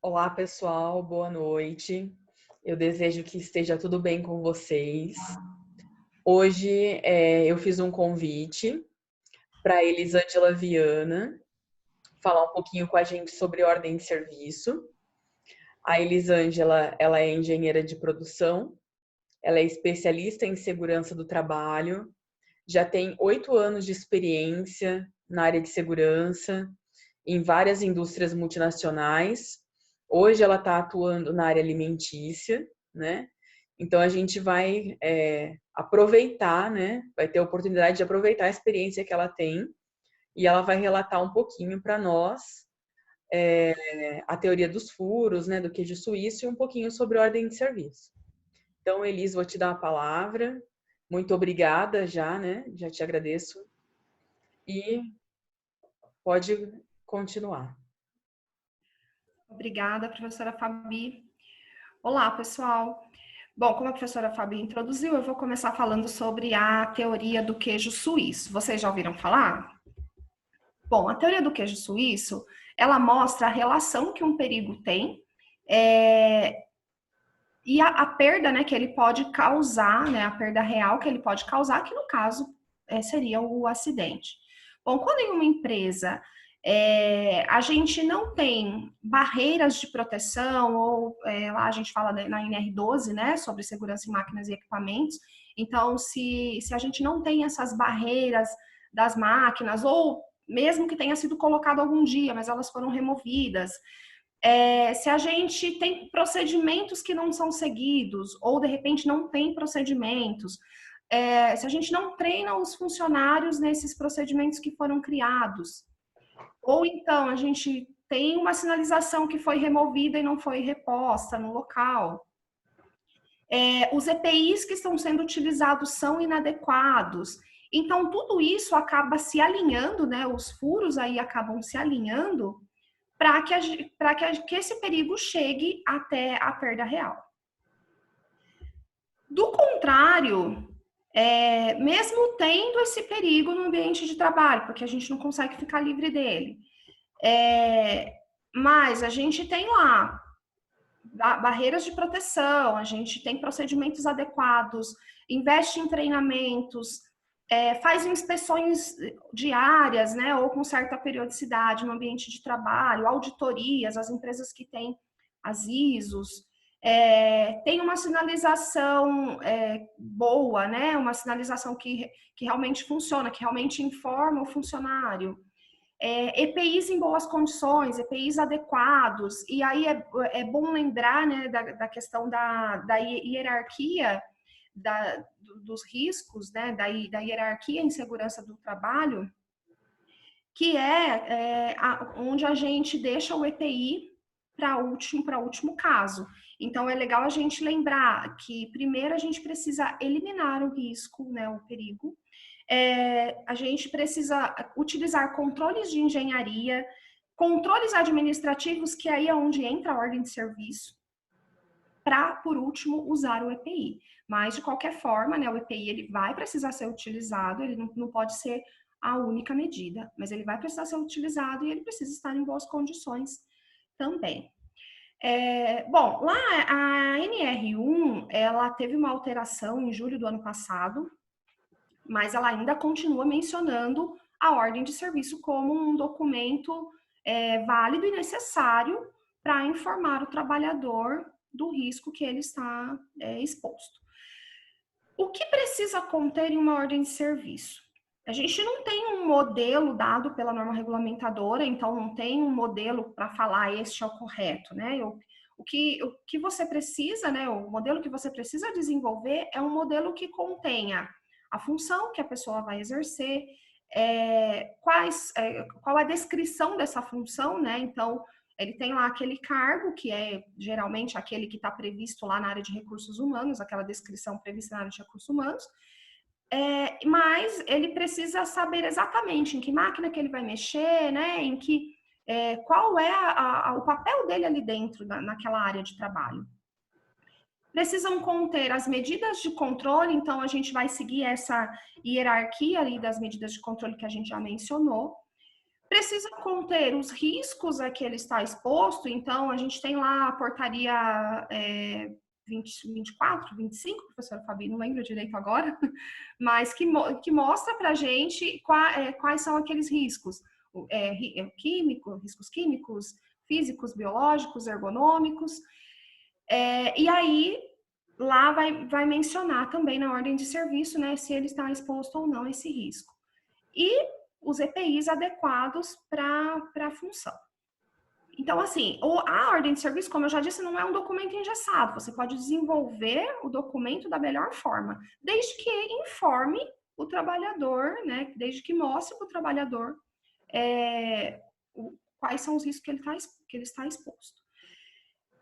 Olá, pessoal, boa noite. Eu desejo que esteja tudo bem com vocês. Hoje eu fiz um convite para a Elisângela Viana falar um pouquinho com a gente sobre ordem de serviço. A Elisângela, ela é engenheira de produção, ela é especialista em segurança do trabalho, já tem 8 anos de experiência na área de segurança em várias indústrias multinacionais. Hoje ela está atuando na área alimentícia, né? Então a gente vai aproveitar, né? Vai ter a oportunidade de aproveitar a experiência que ela tem e ela vai relatar um pouquinho para nós a teoria dos furos, né? Do queijo suíço e um pouquinho sobre ordem de serviço. Então, Elis, vou te dar a palavra. Muito obrigada já, né? Já te agradeço. E pode continuar. Obrigada, professora Fabi. Olá, pessoal. Bom, como a professora Fabi introduziu, eu vou começar falando sobre a teoria do queijo suíço. Vocês já ouviram falar? Bom, a teoria do queijo suíço, ela mostra a relação que um perigo tem e a perda, né, que ele pode causar, né, a perda real que ele pode causar, que no caso seria o acidente. Bom, quando em uma empresa a gente não tem barreiras de proteção, ou lá a gente fala na NR12, né, sobre segurança em máquinas e equipamentos, então se a gente não tem essas barreiras das máquinas, ou mesmo que tenha sido colocado algum dia, mas elas foram removidas, se a gente tem procedimentos que não são seguidos, ou de repente não tem procedimentos, se a gente não treina os funcionários nesses procedimentos que foram criados, ou então a gente tem uma sinalização que foi removida e não foi reposta no local. Os EPIs que estão sendo utilizados são inadequados. Então, tudo isso acaba se alinhando, né? Os furos aí acabam se alinhando para que esse perigo chegue até a perda real. Do contrário, mesmo tendo esse perigo no ambiente de trabalho, porque a gente não consegue ficar livre dele, mas a gente tem lá barreiras de proteção, a gente tem procedimentos adequados, investe em treinamentos, faz inspeções diárias, né, ou com certa periodicidade no ambiente de trabalho, auditorias, as empresas que têm as ISOs, tem uma sinalização boa, né, uma sinalização que realmente funciona, que realmente informa o funcionário. EPIs em boas condições, EPIs adequados, e aí é bom lembrar, né, da questão da hierarquia dos riscos, né, da hierarquia em segurança do trabalho, que onde a gente deixa o EPI para último caso. Então, é legal a gente lembrar que, primeiro, a gente precisa eliminar o risco, né, o perigo. A gente precisa utilizar controles de engenharia, controles administrativos, que aí é onde entra a ordem de serviço, para, por último, usar o EPI. Mas, de qualquer forma, né, o EPI ele vai precisar ser utilizado, ele não pode ser a única medida, mas ele vai precisar ser utilizado e ele precisa estar em boas condições também. Bom, lá a NR1, ela teve uma alteração em julho do ano passado, mas ela ainda continua mencionando a ordem de serviço como um documento válido e necessário para informar o trabalhador do risco que ele está exposto. O que precisa conter em uma ordem de serviço? A gente não tem um modelo dado pela norma regulamentadora, então não tem um modelo para falar este é o correto, né? O que você precisa, né? O modelo que você precisa desenvolver é um modelo que contenha a função que a pessoa vai exercer, qual a descrição dessa função, né? Então, ele tem lá aquele cargo, que é geralmente aquele que está previsto lá na área de recursos humanos, aquela descrição prevista na área de recursos humanos, mas ele precisa saber exatamente em que máquina que ele vai mexer, né? Qual é o papel dele ali dentro, naquela área de trabalho. Precisam conter as medidas de controle, então a gente vai seguir essa hierarquia ali das medidas de controle que a gente já mencionou. Precisa conter os riscos a que ele está exposto, então a gente tem lá a portaria 24, 25, professora Fabi, não lembro direito agora, mas que mostra para a gente quais são aqueles riscos riscos químicos, físicos, biológicos, ergonômicos, e aí lá vai mencionar também na ordem de serviço, né, se ele está exposto ou não a esse risco. E os EPIs adequados para a função. Então, assim, a ordem de serviço, como eu já disse, não é um documento engessado. Você pode desenvolver o documento da melhor forma, desde que informe o trabalhador, né? Desde que mostre para o trabalhador quais são os riscos que ele está exposto.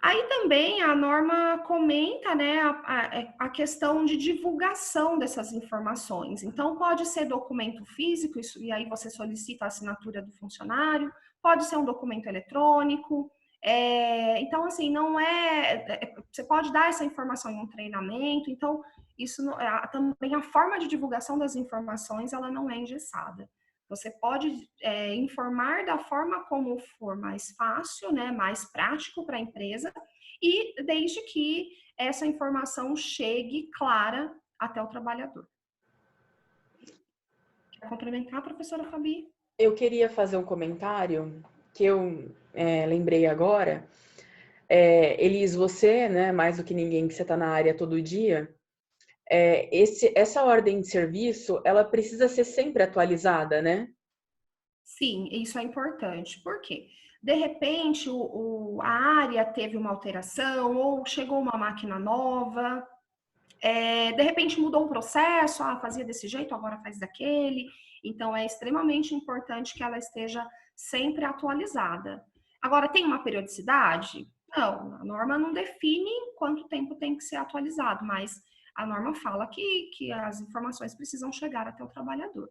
Aí também a norma comenta, né, a questão de divulgação dessas informações. Então, pode ser documento físico, e aí você solicita a assinatura do funcionário, pode ser um documento eletrônico. Então, assim, não você pode dar essa informação em um treinamento. Então, isso também a forma de divulgação das informações, ela não é engessada. Você pode informar da forma como for mais fácil, né, mais prático para a empresa, e desde que essa informação chegue clara até o trabalhador. Quer complementar, professora Fabi? Eu queria fazer um comentário que eu lembrei agora. Elis, você, né, mais do que ninguém que você está na área todo dia, essa ordem de serviço, ela precisa ser sempre atualizada, né? Sim, isso é importante. Por quê? De repente, a área teve uma alteração ou chegou uma máquina nova, de repente mudou o processo, fazia desse jeito, agora faz daquele. Então, é extremamente importante que ela esteja sempre atualizada. Agora, tem uma periodicidade? Não, a norma não define quanto tempo tem que ser atualizado, mas a norma fala que as informações precisam chegar até o trabalhador.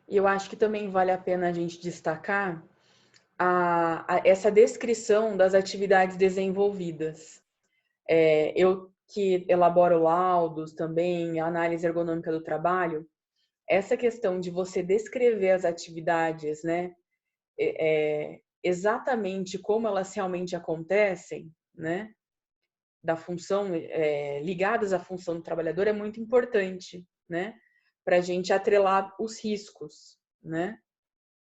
E eu acho que também vale a pena a gente destacar essa descrição das atividades desenvolvidas. Eu que elaboro laudos também, análise ergonômica do trabalho, essa questão de você descrever as atividades, né, exatamente como elas realmente acontecem, né, da função, ligadas à função do trabalhador, é muito importante, né, para a gente atrelar os riscos, né?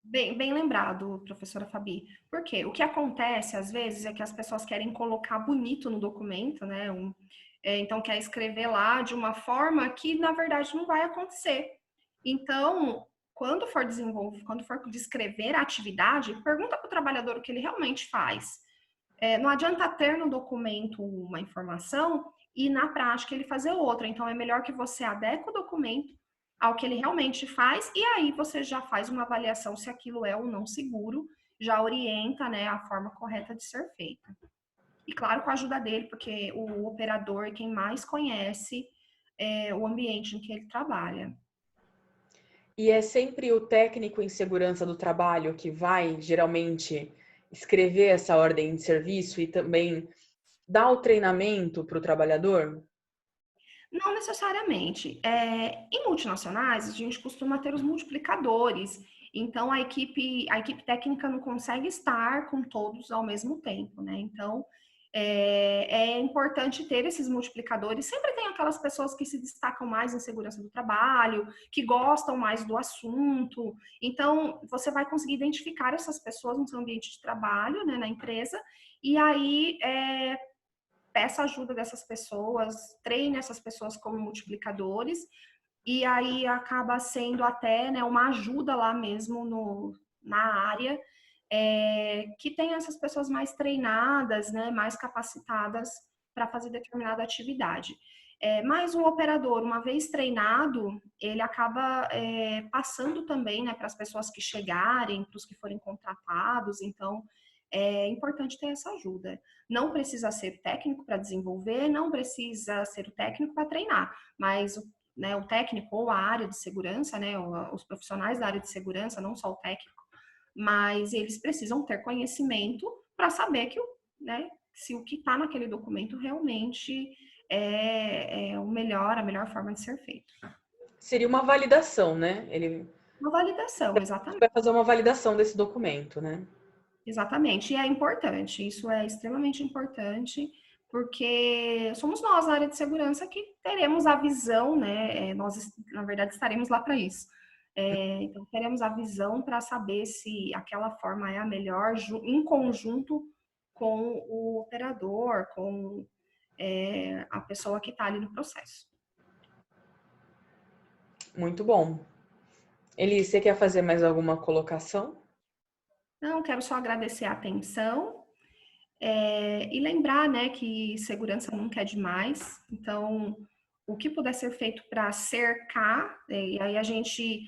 Bem lembrado, professora Fabi. Porque o que acontece, às vezes, é que as pessoas querem colocar bonito no documento, né? Então, quer escrever lá de uma forma que, na verdade, não vai acontecer. Então, quando for descrever a atividade, pergunta para o trabalhador o que ele realmente faz. Não adianta ter no documento uma informação e, na prática, ele fazer outra. Então, é melhor que você adeque o documento ao que ele realmente faz, e aí você já faz uma avaliação se aquilo é ou não seguro, já orienta, né, a forma correta de ser feita. E claro, com a ajuda dele, porque o operador é quem mais conhece o ambiente em que ele trabalha. E é sempre o técnico em segurança do trabalho que vai, geralmente, escrever essa ordem de serviço e também dar o treinamento para o trabalhador? Não necessariamente. Em multinacionais, a gente costuma ter os multiplicadores. Então, a equipe técnica não consegue estar com todos ao mesmo tempo, né? Então, é importante ter esses multiplicadores. Sempre tem aquelas pessoas que se destacam mais em segurança do trabalho, que gostam mais do assunto. Então, você vai conseguir identificar essas pessoas no seu ambiente de trabalho, né, na empresa, e aí peça ajuda dessas pessoas, treine essas pessoas como multiplicadores, e aí acaba sendo até, né, uma ajuda lá mesmo na área, que tem essas pessoas mais treinadas, né, mais capacitadas para fazer determinada atividade. Mas um operador, uma vez treinado, ele acaba passando também, né, para as pessoas que chegarem, para os que forem contratados. Então, é importante ter essa ajuda. Não precisa ser técnico para desenvolver, não precisa ser o técnico para treinar, mas né, o técnico ou a área de segurança, né, os profissionais da área de segurança, não só o técnico, mas eles precisam ter conhecimento para saber né, se o que está naquele documento realmente é a melhor forma de ser feito. Seria uma validação, né? Uma validação, exatamente. Vai fazer uma validação desse documento, né? Exatamente. E é importante, isso é extremamente importante, porque somos nós, na área de segurança, que teremos a visão, né? Nós, na verdade, estaremos lá para isso. Então, teremos a visão para saber se aquela forma é a melhor, em conjunto com o operador, com a pessoa que está ali no processo. Muito bom. Eli, você quer fazer mais alguma colocação? Não, quero só agradecer a atenção e lembrar, né, que segurança nunca é demais. Então, o que puder ser feito para cercar, e aí a gente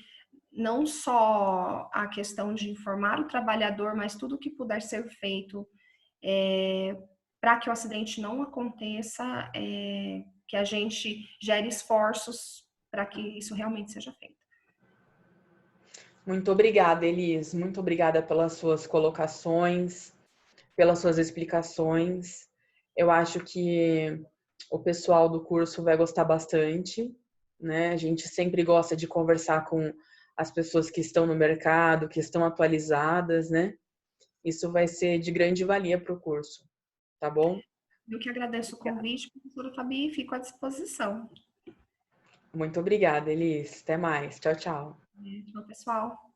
não só a questão de informar o trabalhador, mas tudo que puder ser feito para que o acidente não aconteça, que a gente gere esforços para que isso realmente seja feito. Muito obrigada, Elis. Muito obrigada pelas suas colocações, pelas suas explicações. Eu acho que o pessoal do curso vai gostar bastante, né? A gente sempre gosta de conversar com as pessoas que estão no mercado, que estão atualizadas, né? Isso vai ser de grande valia para o curso, tá bom? Eu que agradeço o convite, professora Fabi, e fico à disposição. Muito obrigada, Elis. Até mais. Tchau, tchau. Tchau, pessoal.